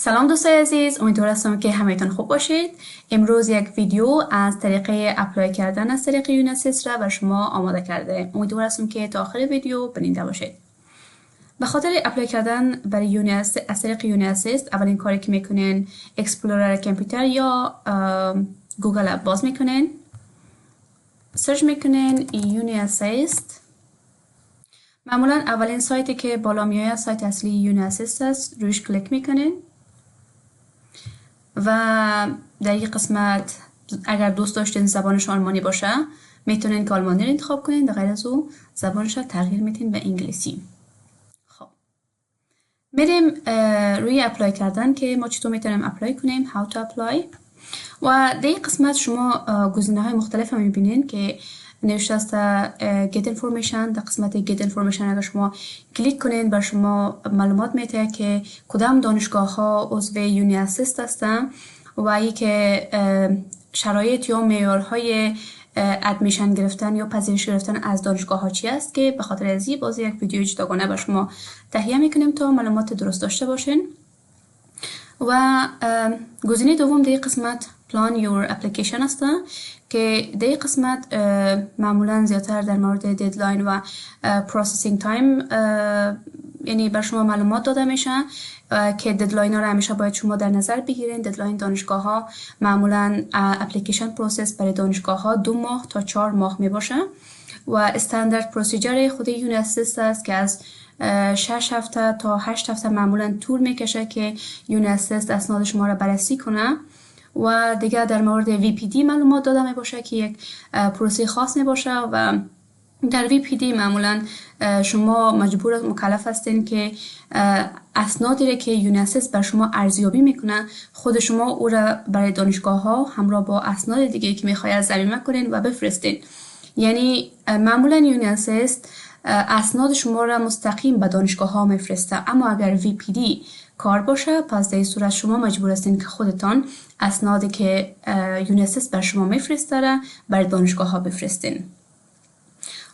سلام دوستای عزیز، امیدوارم که همه‌تون خوب باشید. امروز یک ویدیو از طریق اپلای کردن از طریق یونیسیس را بر شما آماده کرده. امیدوارم که تا آخر ویدیو ببینید باشید. به خاطر اپلای کردن برای یونیسیس از طریق یونیسیس اولین کاری که میکنین اکسپلورر کامپیوتر یا گوگل اپ باز میکنین، سرچ میکنین یونیسیس. معمولا اولین سایتی که بالا میاد سایت اصلی یونیسیس است، روش کلیک میکنین و در این قسمت اگر دوست داشتین زبانش آلمانی باشه میتونین که آلمانی رو انتخاب کنین، در غیر از او زبانش رو تغییر میتین به انگلیسی. خب میریم روی اپلای کردن که ما چطور میتونیم اپلای کنیم، how to apply. و در این قسمت شما گزینه های مختلف هم میبینین که نوشته است get information. در قسمت get information اگر شما کلیک کنین بر شما معلومات میده که کدام دانشگاه ها عضو یونیسیس هستن و ای که شرایط یا معیارهای ادمیشن گرفتن یا پذیرش گرفتن از دانشگاه ها چی است که به خاطر ازی باز یک ویدیو جداگانه بر شما تهیه میکنیم تا معلومات درست داشته باشین. و گزینه دوم در قسمت plan your application است که در این قسمت معمولا زیادتر در مورد ددلاین و پروسسینگ تایم یعنی بر شما معلومات داده میشن که ددلاین ها را همیشه باید شما در نظر بگیرین. ددلاین دانشگاه ها معمولا اپلیکیشن پروسس برای دانشگاه ها 2 ماه تا 4 ماه می باشه و استاندارد پروسیجر خود یونیسیس است که از 6 هفته تا 8 هفته معمولا طول میکشه که یونیسیس اسناد شما را بررسی کنه و دیگه در مورد VPD معلومات داده می باشه که یک پروسه خاص می باشه و در VPD معمولا شما مکلف هستین که اسنادی را که یونیسیس بر شما ارزیابی میکنه خود شما او را برای دانشگاه ها همراه با اسناد دیگه که میخواید ضمیمه کنین و بفرستین. یعنی معمولا یونیسیس اسناد شما را مستقیم به دانشگاه ها میفرسته، اما اگر VPD کار باشه پس در این صورت شما مجبور هستین که خودتان اسنادی که یونیسیس بر شما میفرسته را برای دانشگاه ها بفرستین.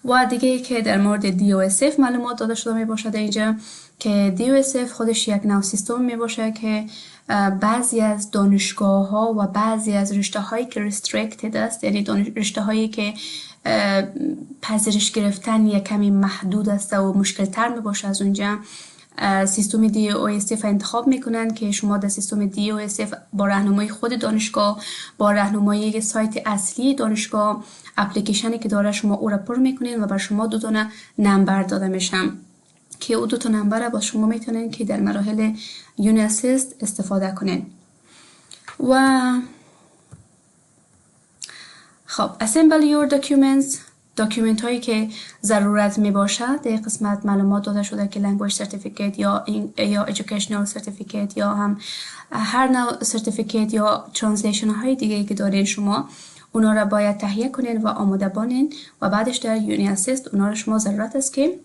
و دیگه که در مورد DOSF معلومات داده شده می باشه در اینجا که DOSF خودش یک نوع سیستم می باشه که بعضی از دانشگاه ها و بعضی از رشته هایی که restricted است، یعنی رشته هایی که پذیرش گرفتن یک کمی محدود است و مشکل تر می باشه، از اونجا سیستم DOSF انتخاب میکنن که شما در سیستم DOSF با راهنمایی خود دانشگاه، با راهنمایی سایت اصلی دانشگاه، اپلیکیشنی که داره شما او را پر میکنین و بر شما 2 تا نمبر داده میشن که او 2 تا نمبر با شما میتونین که در مراحل یونیسیس استفاده کنین. و خب assemble your documents، داکیومنت هایی که ضرورت می باشد در قسمت معلومات داده شده که لنگویج سرتیفیکیت یا ایژوکیشنال سرتیفیکیت یا هم هر نوع سرتیفیکیت یا ترنسلیشن های دیگه که دارین شما اونا را باید تهیه کنین و آماده بانین و بعدش در یونیسیس اونا را شما ضرورت است که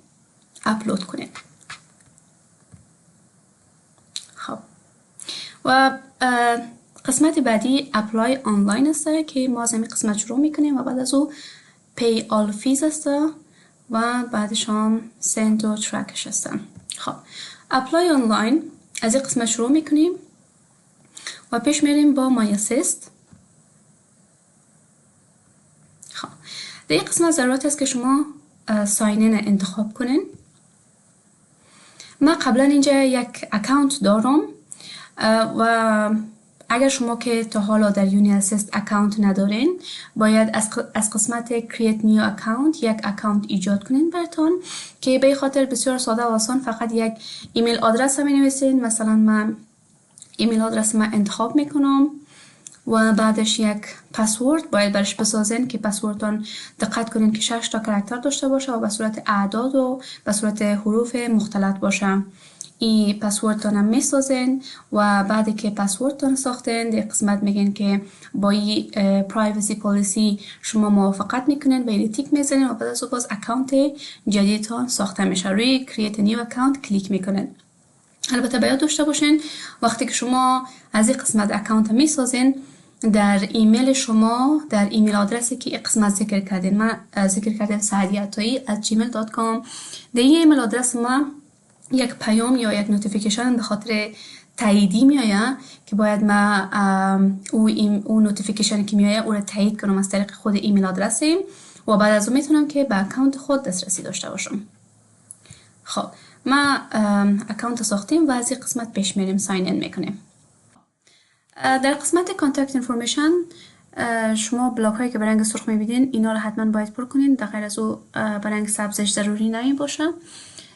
اپلود کنین. خب و قسمت بعدی اپلای آنلاین است که ما از این قسمت شروع میکنیم و بعد از او pay all fees است و بعدش هم send و trackش است. خب اپلای آنلاین از این قسمت شروع میکنیم و پیش میریم با my assist. خب در این قسمت ضرورت است که شما ساین in انتخاب کنین. من قبلا اینجا یک اکاونت دارم و اگر شما که تا حالا در یونیسیس اکاونت ندارین باید از قسمت create new account یک اکاونت ایجاد کنین براتون که به خاطر بسیار ساده و آسان فقط یک ایمیل آدرس می نویسین. مثلا من ایمیل آدرس من انتخاب میکنم و بعدش یک پسورد باید برش بسازین که پسوردتون دقت کنین که 6 تا کاراکتر داشته باشه و به صورت اعداد و به صورت حروف مختلط باشه. این پسوردتون هم میسازین و بعد که پسوردتون ساختین در قسمت میگن که با این پرایوسی پالیسی شما موافقت میکنین و این تیک میزنین و بعد از باز اکانت جدیدتون ساخته میشه. روی create a new account کلیک میکنین. البته باید داشته باشین وقتی که شما از این قسمت اکانت میسازین در ایمیل شما در ایمیل آدرسی که این قسمت ذکر کردین، من ذکر کردم saadiatai@gmail.com، در این ایمیل آدرس ما یک پیام یا یک نوتیفیکیشن به خاطر تاییدی میآید که باید ما او نوتیفیکیشن که میآید او را تایید کنم از طریق خود ایمیل آدرسیم و بعد از اون میتونم که به اکانت خود دسترسی داشته باشم. خب ما اکانت ساختیم و از این قسمت پیش میریم ساین این میکنیم. در قسمت کانتکت انفورمیشن شما بلاک هایی که به رنگ سرخ میبینین اینا رو حتما باید پر کنین. در غیر از او به رنگ سبزش ضروری نمی باشه.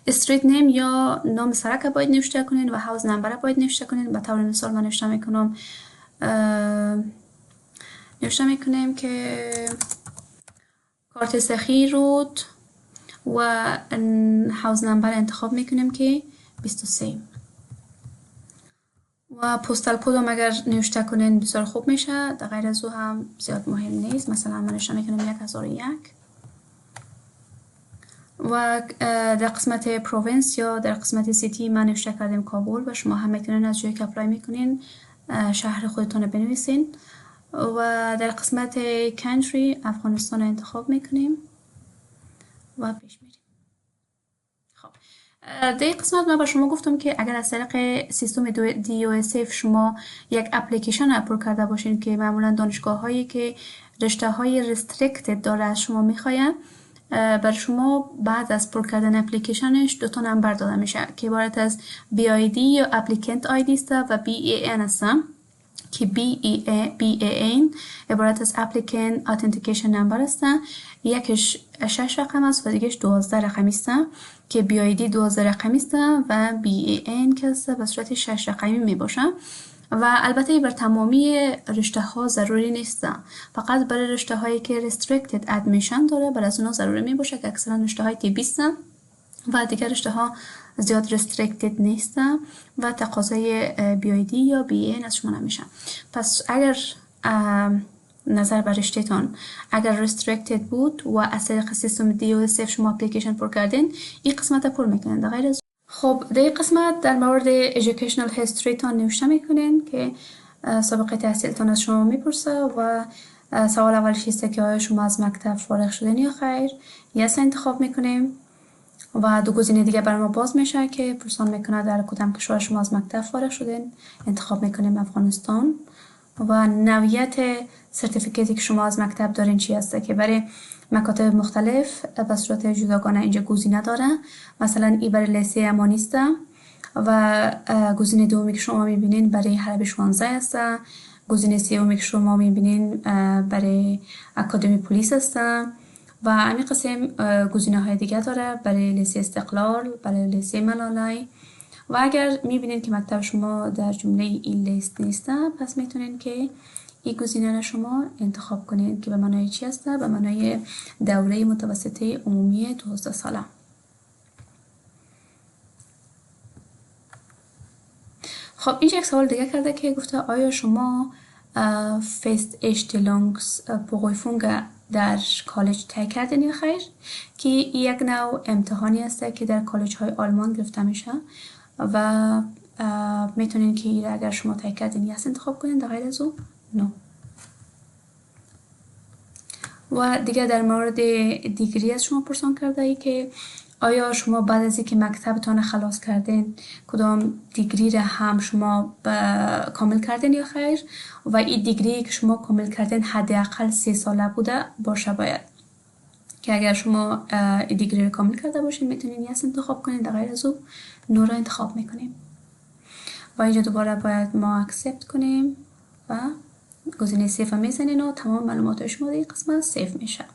استریت نیم یا نام سرک باید نوشته کنین و هاوس نمبر باید نوشته کنین. به طور مثال من نوشته میکنم که کارت سخی رود و هاوس نمبر انتخاب میکنیم که 23 و پستال کد هم اگر نوشته کنین بسیار خوب میشه. در غیر از او هم زیاد مهم نیست. مثلا من نوشته میکنم 1001 و در قسمت پروینس یا در قسمت سیتی من نوشته کردیم کابل و شما هم میتونین از جایی که اپلای میکنین شهر خودتون رو بنویسین و در قسمت کانتری افغانستان رو انتخاب میکنیم و پیش میریم. خب در این قسمت من با شما گفتم که اگر از طریق سیستم DOSF شما یک اپلیکیشن اپلود کرده باشین که معمولا دانشگاه هایی که رشته های ریستریکتد داره از شما میخواین، بر شما بعد از پر کردن اپلیکیشنش 2 نمبر داده میشه که عبارت از BID یا اپلیکنت آیدی است و BAN است که BAN عبارت از اپلیکنت اتنتیکیشن نمبر است. یکش 6 رقم است و دیگهش 12 رقمی است که BID 12 رقمی است و BAN که است به صورت 6 رقمی می باشه و البته بر تمامی رشته ها ضروری نیست، فقط برای رشته هایی که restricted admission داره برای از اونها ضروری می باشه که اکثرا رشته های طبی است و دیگر رشته ها زیاد restricted نیست و تقاضای BID یا BAN از شما نمیشه. پس اگر نظر بر رشته‌تان اگر restricted بود و از طریق سیستم DOSF شما اپلیکیشن پر کردین این قسمت پر میکنین. در غیر از خب در این قسمت در مورد educational history تان نوشته میکنین که سابقه تحصیلتان از شما میپرسه و سوال اولش است که آیا شما از مکتب فارغ شدین یا خیر. یس انتخاب میکنیم و 2 گزینه دیگه برای ما باز میشه که پرسان میکنه در کدام کشور شما از مکتب فارغ شدین. انتخاب میکنیم افغانستان و نوعیت سرتیفیکیتی که شما از مکتب دارین چی هسته که برای مکاتب مختلف به صورت جداگانه اینجا گزینه داره. مثلا این برای لیسه امانی است و گزینه دومی که شما میبینین برای حرب 16 است. گزینه سومی که شما میبینین برای اکادمی پلیس است و همین قسم گزینه های دیگه داره برای لیسه استقلال، برای لیسه ملالای و اگر میبینین که مکتب شما در جمله این لیست نیست پس میتونین که این گزینه را شما انتخاب کنید که به معنای چی است؟ به معنای دوره متوسطه عمومی 12 ساله. خب اینجا یک سوال دیگه کرده که گفته آیا شما فیست اشتلونگس پوگویفونگ در کالج تای کردین یا خیر؟ که یک نوع امتحانی است که در کالج های آلمان گرفته میشه و میتونین که این اگر شما تای کردین یس انتخاب کنین، در غیر از اون نو. و دیگه در مورد دیگری از شما پرسان کرده ای که آیا شما بعد از اینکه مکتبتان خلاص کردین کدام دیگری را هم شما کامل کردین یا خیر و این دیگری که شما کامل کردین حداقل 3 ساله بوده باشه باید که اگر شما این دیگری را کامل کرده باشین میتونین یس انتخاب کنین، در غیر از اون نو را انتخاب میکنیم و اینجا دوباره باید ما اکسپت کنیم و گزینه سیف میزنین و تمام معلومات شما در این قسمت سیف میشه.